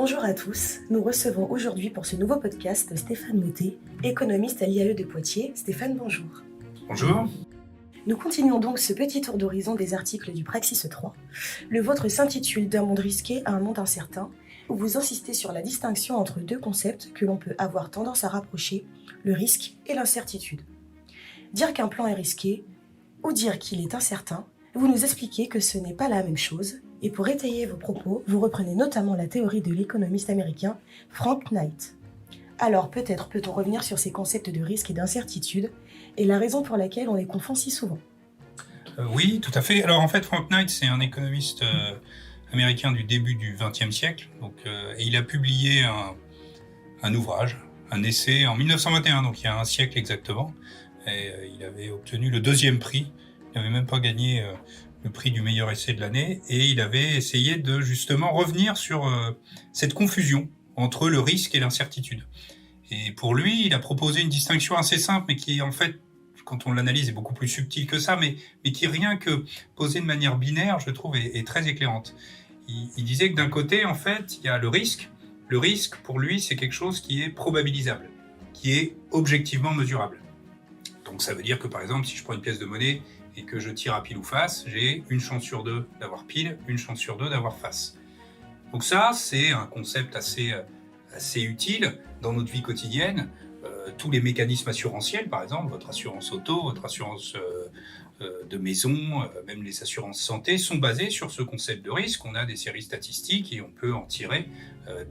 Bonjour à tous, nous recevons aujourd'hui pour ce nouveau podcast Stéphane Mottet, économiste à l'IAE de Poitiers. Stéphane, bonjour. Bonjour. Nous continuons donc ce petit tour d'horizon des articles du Praxis 3. Le vôtre s'intitule D'un monde risqué à un monde incertain, où vous insistez sur la distinction entre deux concepts que l'on peut avoir tendance à rapprocher, le risque et l'incertitude. Dire qu'un plan est risqué, ou dire qu'il est incertain, vous nous expliquez que ce n'est pas la même chose, et pour étayer vos propos, vous reprenez notamment la théorie de l'économiste américain Frank Knight. Alors peut-être peut-on revenir sur ces concepts de risque et d'incertitude, et la raison pour laquelle on les confond si souvent. Oui, tout à fait. Alors en fait, Frank Knight, c'est un économiste américain du début du XXe siècle, et il a publié un ouvrage, un essai en 1921, donc il y a un siècle exactement, et il avait obtenu le 2e prix, il n'avait même pas gagné le prix du meilleur essai de l'année, et il avait essayé de justement revenir sur cette confusion entre le risque et l'incertitude. Et pour lui, il a proposé une distinction assez simple, mais qui en fait, quand on l'analyse, est beaucoup plus subtile que ça, mais qui rien que posée de manière binaire, je trouve, est très éclairante. Il disait que d'un côté, en fait, il y a le risque. Le risque, pour lui, c'est quelque chose qui est probabilisable, qui est objectivement mesurable. Donc ça veut dire que, par exemple, si je prends une pièce de monnaie et que je tire à pile ou face, j'ai une chance sur 2 d'avoir pile, une chance sur 2 d'avoir face. Donc ça, c'est un concept assez utile dans notre vie quotidienne. Tous les mécanismes assurantiels, par exemple, votre assurance auto, votre assurance de maison, même les assurances santé, sont basés sur ce concept de risque. On a des séries statistiques et on peut en tirer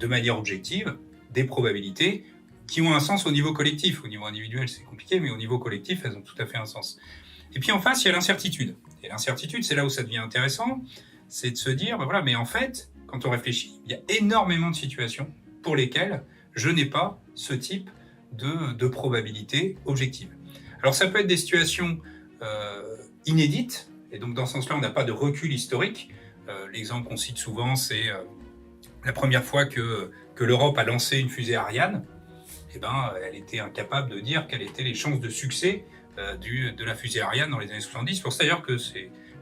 de manière objective des probabilités qui ont un sens au niveau collectif. Au niveau individuel, c'est compliqué, mais au niveau collectif, elles ont tout à fait un sens. Et puis en face, il y a l'incertitude. Et l'incertitude, c'est là où ça devient intéressant, c'est de se dire, mais en fait, quand on réfléchit, il y a énormément de situations pour lesquelles je n'ai pas ce type de probabilité objective. Alors ça peut être des situations inédites, et donc dans ce sens-là, on n'a pas de recul historique. L'exemple qu'on cite souvent, c'est la première fois que l'Europe a lancé une fusée Ariane, elle était incapable de dire quelles étaient les chances de succès de la fusée Ariane dans les années 70. Pour ça d'ailleurs que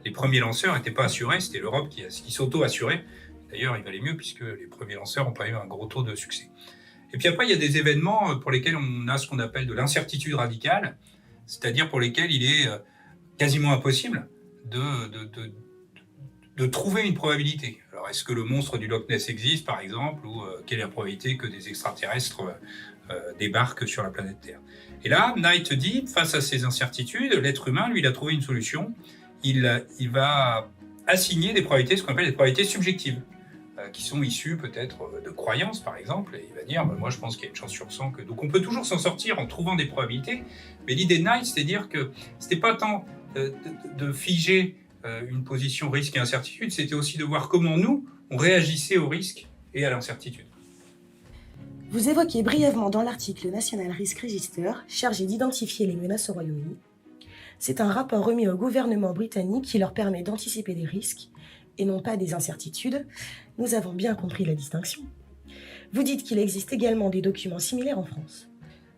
les premiers lanceurs n'étaient pas assurés, c'était l'Europe qui s'auto-assurait. D'ailleurs, il valait mieux puisque les premiers lanceurs n'ont pas eu un gros taux de succès. Et puis après, il y a des événements pour lesquels on a ce qu'on appelle de l'incertitude radicale, c'est-à-dire pour lesquels il est quasiment impossible de trouver une probabilité. Alors, est-ce que le monstre du Loch Ness existe, par exemple, ou quelle est la probabilité que des extraterrestres débarquent sur la planète Terre? Et là, Knight dit, face à ces incertitudes, l'être humain, lui, il a trouvé une solution. Il va assigner des probabilités, ce qu'on appelle des probabilités subjectives, qui sont issues peut-être de croyances, par exemple, et il va dire, moi je pense qu'il y a une chance sur 100 que... Donc on peut toujours s'en sortir en trouvant des probabilités, mais l'idée de Knight, c'est de dire que c'était pas tant de figer une position risque et incertitude, c'était aussi de voir comment nous, on réagissait au risque et à l'incertitude. Vous évoquez brièvement dans l'article National Risk Register, chargé d'identifier les menaces au Royaume-Uni. C'est un rapport remis au gouvernement britannique qui leur permet d'anticiper des risques et non pas des incertitudes. Nous avons bien compris la distinction. Vous dites qu'il existe également des documents similaires en France.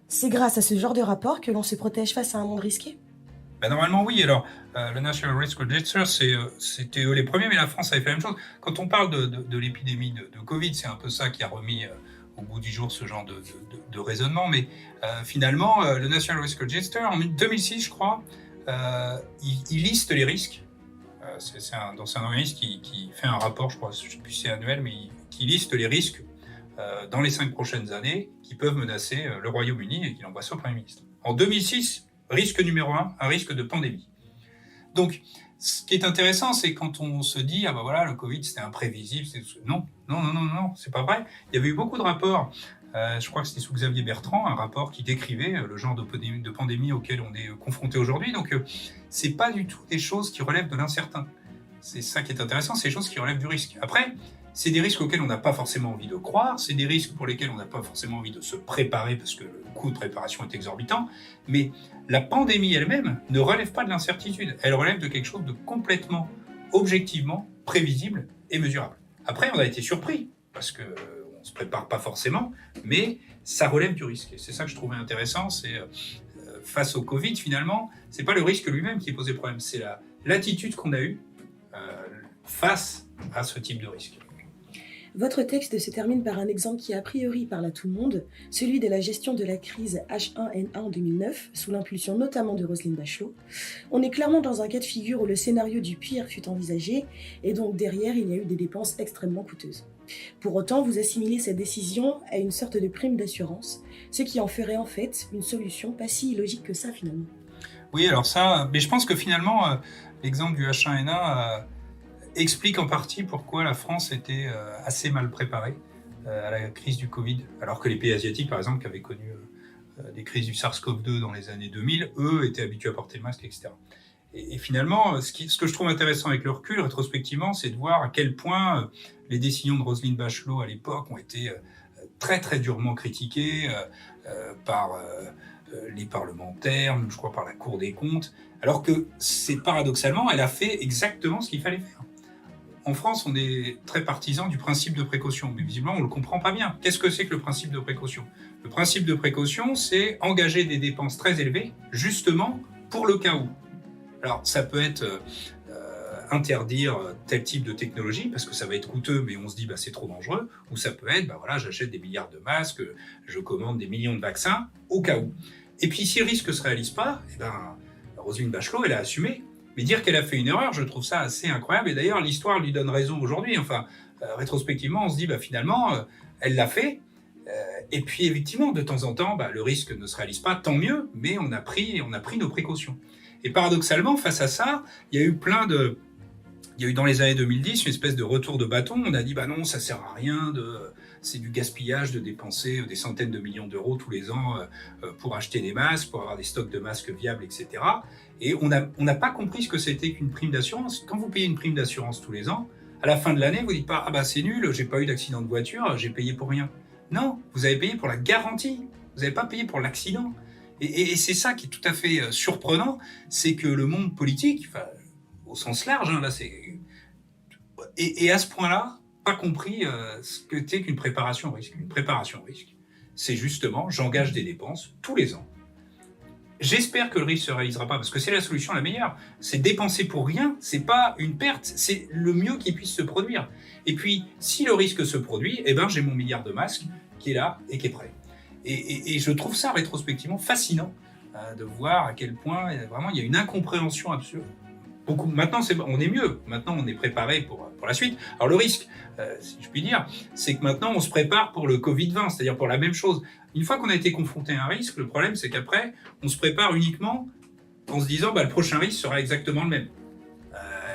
C'est grâce à ce genre de rapport que l'on se protège face à un monde risqué ? Normalement, oui. Alors, le National Risk Register, c'était eux les premiers, mais la France avait fait la même chose. Quand on parle de l'épidémie de Covid, c'est un peu ça qui a remis au bout du jour ce genre de raisonnement. Mais finalement, le National Risk Register, en 2006, je crois, il liste les risques. C'est un organisme qui fait un rapport, je crois, je ne sais plus si c'est annuel, mais qui liste les risques dans les 5 prochaines années qui peuvent menacer le Royaume-Uni et qui l'envoie ça au Premier ministre. En 2006, risque numéro 1, un risque de pandémie. Donc, ce qui est intéressant, c'est quand on se dit, le Covid, c'était imprévisible. Non, c'est pas vrai. Il y avait eu beaucoup de rapports. Je crois que c'était sous Xavier Bertrand, un rapport qui décrivait le genre de pandémie auquel on est confronté aujourd'hui. Donc, c'est pas du tout des choses qui relèvent de l'incertain. C'est ça qui est intéressant, c'est des choses qui relèvent du risque. Après, c'est des risques auxquels on n'a pas forcément envie de croire, c'est des risques pour lesquels on n'a pas forcément envie de se préparer parce que le coût de préparation est exorbitant, mais la pandémie elle-même ne relève pas de l'incertitude, elle relève de quelque chose de complètement, objectivement, prévisible et mesurable. Après, on a été surpris, parce qu'on ne se prépare pas forcément, mais ça relève du risque. Et c'est ça que je trouvais intéressant, c'est face au Covid, finalement, c'est pas le risque lui-même qui posait problème, c'est l'attitude qu'on a eue face à ce type de risque. Votre texte se termine par un exemple qui a priori parle à tout le monde, celui de la gestion de la crise H1N1 en 2009, sous l'impulsion notamment de Roselyne Bachelot. On est clairement dans un cas de figure où le scénario du pire fut envisagé, et donc derrière il y a eu des dépenses extrêmement coûteuses. Pour autant, vous assimilez cette décision à une sorte de prime d'assurance, ce qui en ferait en fait une solution pas si illogique que ça finalement. Oui, alors ça, mais je pense que finalement, l'exemple du H1N1 explique en partie pourquoi la France était assez mal préparée à la crise du Covid, alors que les pays asiatiques, par exemple, qui avaient connu des crises du SARS-CoV-2 dans les années 2000, eux étaient habitués à porter le masque, etc. Et finalement, ce que je trouve intéressant avec le recul, rétrospectivement, c'est de voir à quel point les décisions de Roselyne Bachelot à l'époque ont été très très durement critiquées par les parlementaires, je crois par la Cour des comptes, alors que c'est paradoxalement, elle a fait exactement ce qu'il fallait faire. En France, on est très partisan du principe de précaution, mais visiblement, on ne le comprend pas bien. Qu'est-ce que c'est que le principe de précaution ? Le principe de précaution, c'est engager des dépenses très élevées, justement, pour le cas où. Alors, ça peut être interdire tel type de technologie, parce que ça va être coûteux, mais on se dit, c'est trop dangereux, ou ça peut être, j'achète des milliards de masques, je commande des millions de vaccins, au cas où. Et puis, si le risque ne se réalise pas, Roselyne Bachelot, elle a assumé. Mais dire qu'elle a fait une erreur, je trouve ça assez incroyable. Et d'ailleurs, l'histoire lui donne raison aujourd'hui. Enfin, rétrospectivement, on se dit, finalement, elle l'a fait. Et puis, effectivement, de temps en temps, le risque ne se réalise pas, tant mieux, mais on a pris nos précautions. Et paradoxalement, face à ça, il y a eu dans les années 2010 une espèce de retour de bâton. On a dit, non, ça sert à rien, c'est du gaspillage de dépenser des centaines de millions d'euros tous les ans pour acheter des masques, pour avoir des stocks de masques viables, etc. Et on n'a pas compris ce que c'était qu'une prime d'assurance. Quand vous payez une prime d'assurance tous les ans, à la fin de l'année, vous dites pas « c'est nul, j'ai pas eu d'accident de voiture, j'ai payé pour rien ». Non, vous avez payé pour la garantie, vous n'avez pas payé pour l'accident. Et c'est ça qui est tout à fait surprenant, c'est que le monde politique, au sens large, là, et à ce point-là, pas compris ce que c'était qu'une préparation au risque. Une préparation au risque, c'est justement, j'engage des dépenses tous les ans. J'espère que le risque ne se réalisera pas, parce que c'est la solution la meilleure. C'est dépenser pour rien, c'est pas une perte, c'est le mieux qui puisse se produire. Et puis, si le risque se produit, j'ai mon milliard de masques qui est là et qui est prêt. Et je trouve ça rétrospectivement fascinant de voir à quel point vraiment il y a une incompréhension absurde. Maintenant, on est mieux. Maintenant, on est préparé pour la suite. Alors, le risque, si je puis dire, c'est que maintenant, on se prépare pour le Covid-20, c'est-à-dire pour la même chose. Une fois qu'on a été confronté à un risque, le problème, c'est qu'après, on se prépare uniquement en se disant le prochain risque sera exactement le même.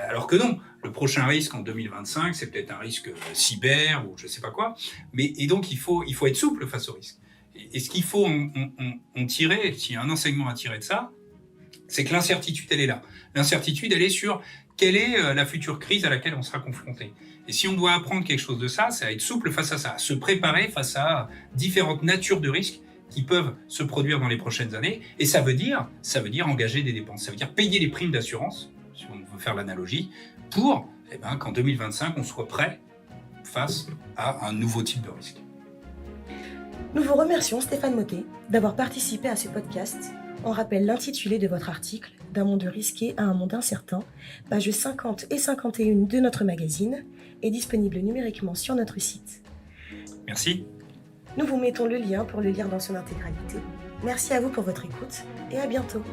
Alors que non, le prochain risque en 2025, c'est peut-être un risque cyber ou je ne sais pas quoi. Et donc, il faut être souple face au risque. Et ce qu'il faut en tirer, s'il y a un enseignement à tirer de ça, c'est que l'incertitude, elle est là. L'incertitude, elle est sur quelle est la future crise à laquelle on sera confronté. Et si on doit apprendre quelque chose de ça, c'est à être souple face à ça, à se préparer face à différentes natures de risques qui peuvent se produire dans les prochaines années. Et ça veut dire engager des dépenses. Ça veut dire payer les primes d'assurance, si on veut faire l'analogie, pour qu'en 2025, on soit prêt face à un nouveau type de risque. Nous vous remercions, Stéphane Mottet, d'avoir participé à ce podcast. On rappelle l'intitulé de votre article, D'un monde risqué à un monde incertain, pages 50 et 51 de notre magazine, est disponible numériquement sur notre site. Merci. Nous vous mettons le lien pour le lire dans son intégralité. Merci à vous pour votre écoute et à bientôt.